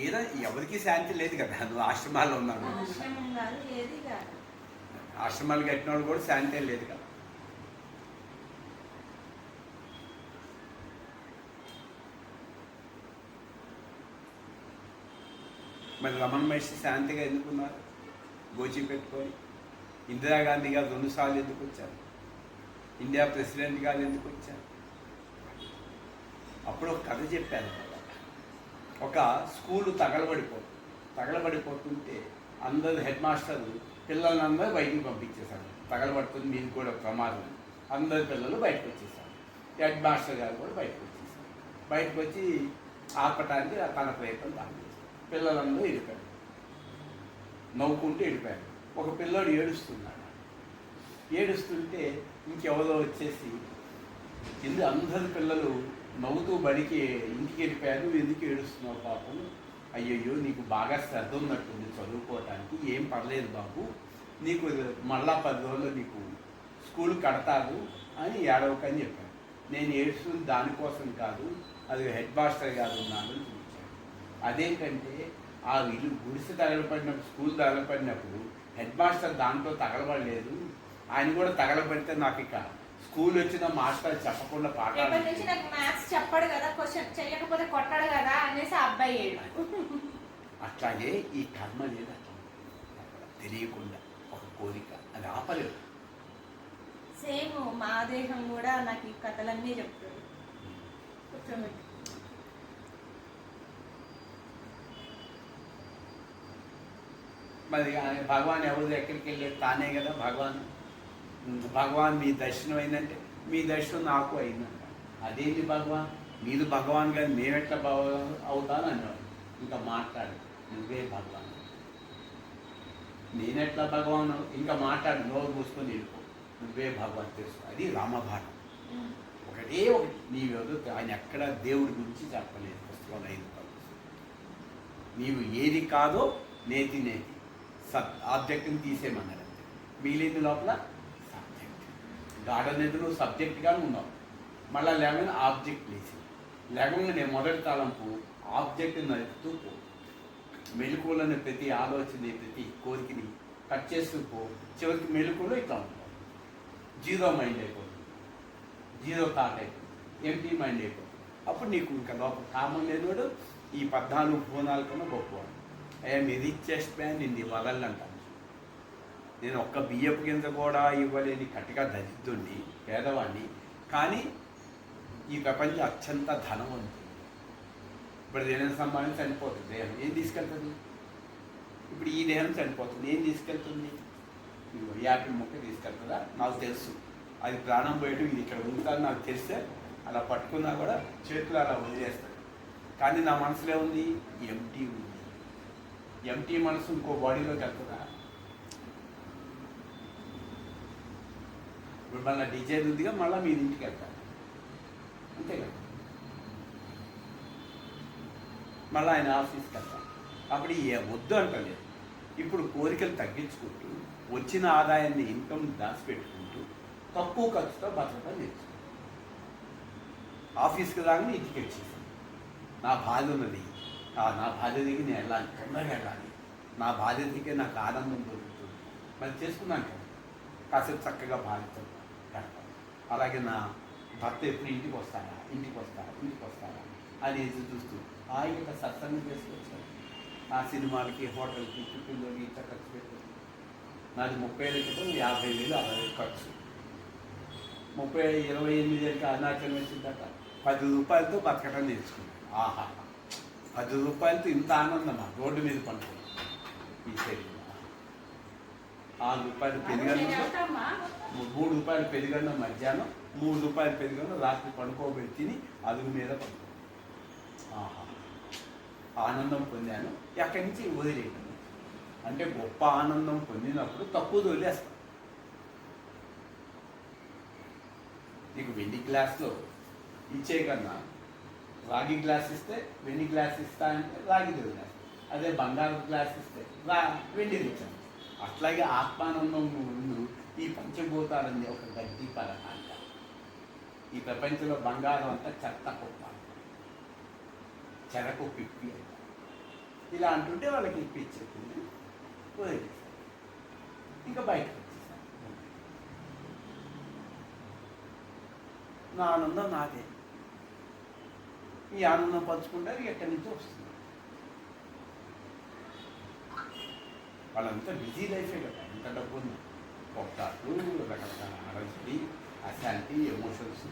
ఏదో ఎవరికి శాంతి లేదు కదా. నువ్వు ఆశ్రమాల్లో ఉన్నాడు, ఆశ్రమాలు కట్టిన వాళ్ళు కూడా శాంతి లేదు కదా. మరి రమణ మహర్షి శాంతిగా ఎందుకున్నారు? గోచి పెట్టుకొని. ఇందిరాగాంధీ గారు 2 సార్లు ఎందుకు వచ్చారు? ఇండియా ప్రెసిడెంట్ గారు ఎందుకు వచ్చారు? అప్పుడు ఒక కథ చెప్పారు. ఒక స్కూలు తగలబడిపోతుంటే అందరూ హెడ్ మాస్టర్ పిల్లలందరూ బయటికి పంపించేశారు. తగలబడుతుంది, మీది కూడా ప్రమాదం. అందరు పిల్లలు బయటకు వచ్చేసారు. హెడ్ మాస్టర్ గారు కూడా బయటకు వచ్చేసారు. బయటకు వచ్చి ఆపటానికి తన ప్రయత్నం తాను చేశారు. పిల్లలందరూ వెళ్ళిపోయారు, నవ్వుకుంటూ వెళ్ళిపోయారు. ఒక పిల్లోడు ఏడుస్తున్నాడు. ఏడుస్తుంటే ఇంకెవరో వచ్చేసి అందరు పిల్లలు నవ్వుతూ బడికి ఇంటికి వెళ్ళిపోయారు, నువ్వు ఎందుకు ఏడుస్తున్నావు పాపం? అయ్యయ్యో, నీకు బాగా శ్రద్ధ ఉన్నట్టుంది చదువుకోవటానికి, ఏం పర్లేదు బాబు, నీకు మళ్ళా 10 రోజులు నీకు స్కూల్ కడతారు అని ఏడవకని చెప్పాను. నేను ఏడుస్తుంది దానికోసం కాదు, అది హెడ్ మాస్టర్ గారు ఉన్నాను అని చూపించాను. అదేంటంటే ఆ ఇల్లు గుడిసె తగలబడినప్పుడు, స్కూల్ తగలబడినప్పుడు హెడ్ మాస్టర్ దాంట్లో తగలబడలేదు, ఆయన కూడా తగలబడితే నాకు ఇక స్కూల్ వచ్చిన మాస్టర్ చెప్పకుండా పాఠాలు చెప్పాడు కదా, క్వశ్చన్ చేయకపోతే కొట్టాడు కదా అనేసి అబ్బాయి. అట్లాగే ఈ కర్మ లేదు, తెలియకుండా ఒక కోరిక, అది ఆపలేదు. సేమ్ మా దేహం కూడా నాకు ఈ కథలన్నీ చెప్తాడు. మరి భగవాన్ ఎవరు ఎక్కడికి వెళ్ళాడు? తానే కదా భగవాన్. భగవాన్ మీ దర్శనం అయిందంటే మీ దర్శనం నాకు అయిందంట. అదేంటి భగవాన్, మీరు భగవాన్ గారు మేమెట్లా అవుతాను అన్నాడు. ఇంకా మాట్లాడు, నువ్వే భగవాన్, నేనెట్లా భగవాన్, ఇంకా మాట్లాడు, నోరు మూసుకొని వెళ్ళిపో, నువ్వే భగవాన్ తెలుసు. అది రామభారం. ఒకటే ఒకటి, నీవెవరు ఆయన ఎక్కడ దేవుడి గురించి చెప్పలేదు పుస్తకంలో. 5 నీవు ఏది కాదో నేతి ఆబ్జెక్ట్ని తీసేయమన్నాడు అంతే. మిగిలింది లోపల గార్డెన్ ఎదురు సబ్జెక్ట్గానే ఉన్నావు. మళ్ళీ 11 ఆబ్జెక్ట్ లేచి 11 నేను మొదటి తలంపు ఆబ్జెక్ట్ నడుపుతూ పో. మెలకువలను ప్రతి ఆలోచన, ప్రతి కోరికని కట్ చేస్తూ పో. చివరికి మెలకువలో ఇట్లా ఉంటావు. 0 మైండ్ అయిపోతుంది, 0 థాట్ అయిపోతుంది, ఎంటీ మైండ్ అయిపోతుంది. అప్పుడు నీకు ఇంకా లోపల కామం లేనివాడు ఈ 14 భువనాల కన్నా గొప్పవాడు. I'm a richest man in the world అంటాను. నేను ఒక్క బియ్యపు గింజ కూడా ఇవ్వలేని కట్టిగా దరిద్రుణ్ణి, పేదవాడిని, కానీ ఈ ప్రపంచం అత్యంత ధనవంతుడు. ఇప్పుడు దేహం సంబంధించి చనిపోతుంది, దేహం ఏం తీసుకెళ్తుంది? ఇప్పుడు ఈ దేహం చనిపోతుంది, ఏం తీసుకెళ్తుంది? యాపిల్ ముక్క తీసుకెళ్తుందా? నాకు తెలుసు. అది ప్రాణం పోయడం, ఇది ఇక్కడ ఉంటుందని నాకు తెలిస్తే అలా పట్టుకున్నా కూడా చేతులు అలా వదిలేస్తాడు. కానీ నా మనసులో ఉంది ఎంటీ ఉంది. ఎంటీ మనసు ఇంకో బాడీలోకి వెళ్తుందా? ఇప్పుడు మళ్ళీ డిజైన్ ఉందిగా, మళ్ళీ మీరు ఇంటికి వెళ్తారు, అంతే కదా. మళ్ళీ ఆయన ఆఫీస్కి వెళ్తారు. అప్పుడు వద్దు అంటలేదు. ఇప్పుడు కోరికలు తగ్గించుకుంటూ, వచ్చిన ఆదాయాన్ని ఇన్కమ్ దాచిపెట్టుకుంటూ, తక్కువ ఖర్చుతో బతకడం నేర్చుకుంటాం. ఆఫీస్కి రాగానే ఇంటికి వచ్చేసాను. నా బాధ ఉన్నది, నా బాధ్యతకి నేను వెళ్ళాలి, తొందరగా వెళ్ళాలి, నా బాధ్యతకే నాకు ఆనందం దొరుకుతుంది. మరి చేసుకున్నాను కదా, కాసేపు చక్కగా బాధ్యత గడపాలి. అలాగే నా భర్త ఎప్పుడు ఇంటికి వస్తారా అని ఎదురు చూస్తూ హాయిగా సత్సంగం చేసుకొచ్చాను. నా సినిమాలకి, హోటల్కి, చుట్టూలోకి ఇంత ఖర్చు పెట్టాను. నాది 30 ఏళ్ళ క్రితం 50,000 60,000 ఖర్చు. 28 ఏళ్ళకి అరుణాచలం వచ్చిందట. 10 రూపాయలతో బతకటం నేర్చుకున్నాను. ఆహా, 10 రూపాయలతో ఇంత ఆనందమా? రోడ్డు మీద పండుగ ఈ శరీరం. 6 రూపాయలు పెరిగన్నం, 3 రూపాయలు పెరిగన్నం మధ్యాహ్నం, 3 రూపాయలు పెరిగన్నం రాత్రి పడుకోబెట్టి తిని అదుగు మీద పడుకో. ఆహా, ఆనందం పొందాను. ఎక్కడి నుంచి వదిలేయటం అంటే గొప్ప ఆనందం పొందినప్పుడు తక్కువ వదిలేస్తాం. నీకు వెండి గ్లాస్లో ఇచ్చే కన్నా రాగి గ్లాస్ ఇస్తే వెండి గ్లాస్ ఇస్తా అంటే రాగిది వదిలేస్తాం. అదే బంగారు గ్లాస్ ఇస్తే వెండిది ఇచ్చాను. అట్లాగే ఆత్మానందం ముందు ఈ పంచభూతాలన్నీ ఒక గడ్డి పరక అంటారు. ఈ ప్రపంచంలో బంగారం అంతా చెత్త కుప్ప, చెరకు పిప్పి అంటారు. ఇలా అంటుంటే వాళ్ళకి ఇప్పించేస్తుంది, వదిలేసాను. ఇంకా బయటకు వచ్చేసాను. నా ఆనందం నాదే. ఈ ఆనందం పంచుకుంటారు, ఎక్కడి నుంచో వస్తుంది. వాళ్ళంతా బిజీ లైఫే కదా, ఎంత డబ్బు ఉంది, పొట్టాట్లు, రకరకాల అలర్జీ, అశాంతి, ఎమోషన్స్.